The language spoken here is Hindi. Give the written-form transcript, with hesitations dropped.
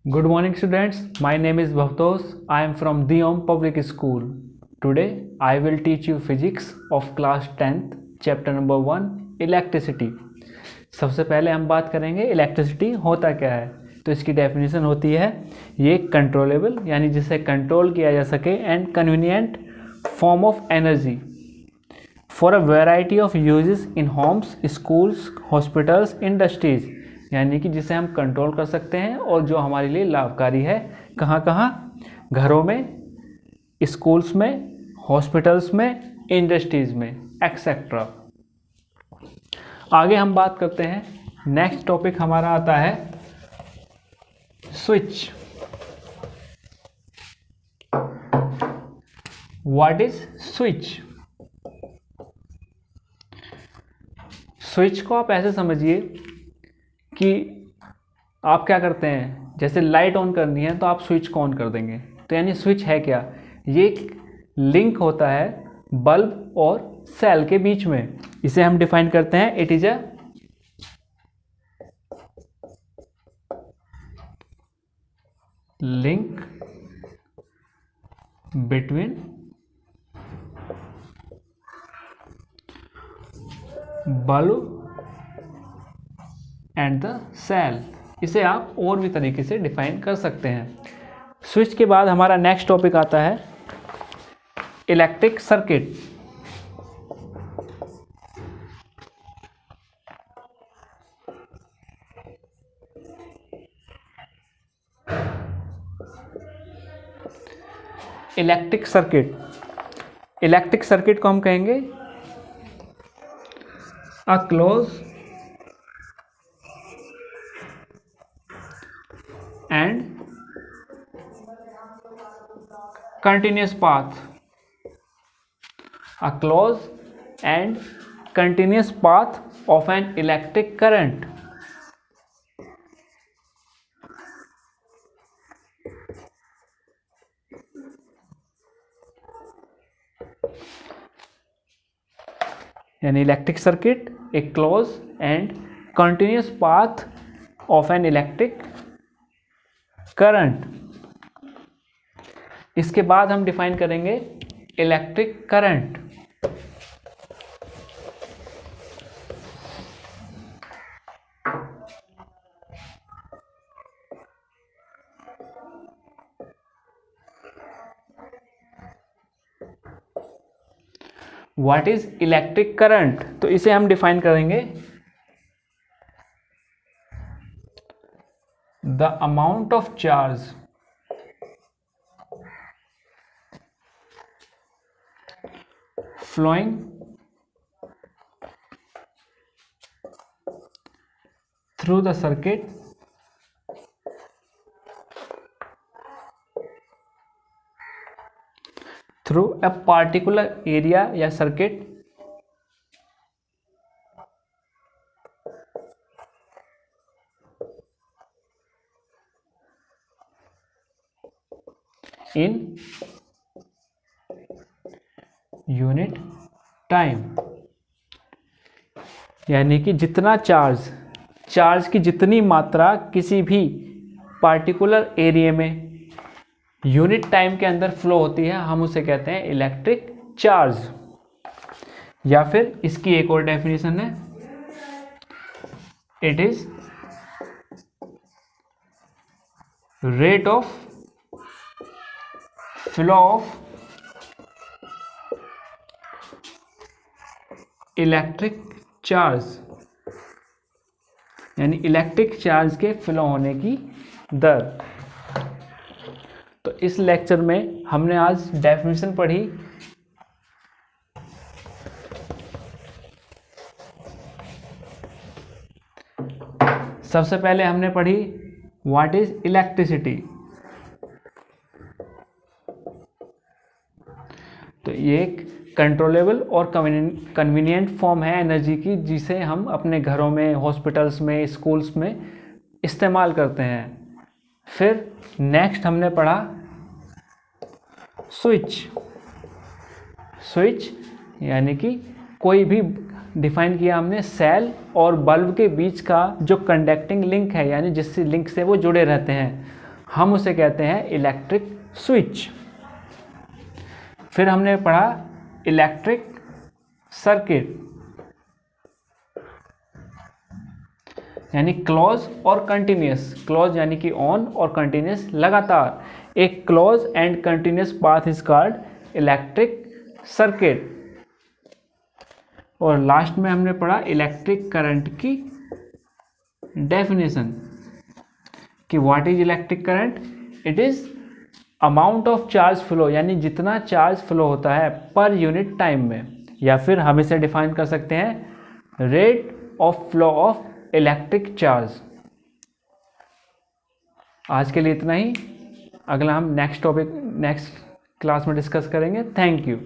Good morning students, my name is Bhavtosh. I am from Diom Public School. Today I will teach you physics of class 10th, chapter number 1, electricity. सबसे पहले हम बात करेंगे इलेक्ट्रिसिटी होता क्या है। तो इसकी डेफिनेशन होती है ये कंट्रोलेबल यानी जिसे कंट्रोल किया जा सके and convenient form of energy for a variety of uses in Holmes, schools, hospitals, industries, यानी कि जिसे हम कंट्रोल कर सकते हैं और जो हमारे लिए लाभकारी है। कहाँ कहाँ? घरों में, स्कूल्स में, हॉस्पिटल्स में, इंडस्ट्रीज में, एक्सेट्रा। आगे हम बात करते हैं। नेक्स्ट टॉपिक हमारा आता है switch. What is switch? Switch को आप ऐसे समझिए कि आप क्या करते हैं, जैसे लाइट ऑन करनी है तो आप स्विच को ऑन कर देंगे। तो यानी स्विच है क्या? ये एक लिंक होता है बल्ब और सेल के बीच में। इसे हम डिफाइन करते हैं, it is a link between bulb and the cell. इसे आप और भी तरीके से डिफाइन कर सकते हैं। स्विच के बाद हमारा नेक्स्ट टॉपिक आता है electric circuit. Electric circuit, electric circuit को हम कहेंगे a close and continuous path, a close and continuous path of an electric current यानी इलेक्ट्रिक सर्किट एक close and continuous path of an electric current. इसके बाद हम डिफाइन करेंगे electric current. What is electric current? तो इसे हम डिफाइन करेंगे the amount of charge flowing through the circuit through a particular area या circuit in यूनिट टाइम। यानी कि जितना चार्ज की जितनी मात्रा किसी भी पार्टिकुलर एरिया में यूनिट टाइम के अंदर फ्लो होती है, हम उसे कहते हैं इलेक्ट्रिक चार्ज। या फिर इसकी एक और डेफिनेशन है, it is rate of flow of electric charge, यानी इलेक्ट्रिक चार्ज के फ्लो होने की दर। तो इस लेक्चर में हमने आज डेफिनेशन पढ़ी, सबसे पहले हमने पढ़ी व्हाट इज इलेक्ट्रिसिटी। तो ये एक कंट्रोलेबल और कन्वीनियंट फॉर्म है एनर्जी की, जिसे हम अपने घरों में, हॉस्पिटल्स में, स्कूल्स में इस्तेमाल करते हैं। फिर नेक्स्ट हमने पढ़ा स्विच। स्विच यानी कि कोई भी डिफाइन किया हमने सेल और बल्ब के बीच का जो कंडक्टिंग लिंक है, यानी जिससे लिंक से वो जुड़े रहते हैं, हम उसे कहते हैं इलेक्ट्रिक स्विच। फिर हमने पढ़ा इलेक्ट्रिक सर्किट, यानी क्लोज और कंटिन्यूस। क्लोज यानी कि ऑन और कंटिन्यूस लगातार। एक close and continuous path is called electric circuit. और लास्ट में हमने पढ़ा इलेक्ट्रिक करंट की डेफिनेशन कि what is electric current. It is amount of charge flow, यानी जितना चार्ज फ्लो होता है पर यूनिट टाइम में, या फिर हम इसे डिफाइन कर सकते हैं rate of flow of electric charge. आज के लिए इतना ही। अगला हम नेक्स्ट क्लास में डिस्कस करेंगे। Thank you.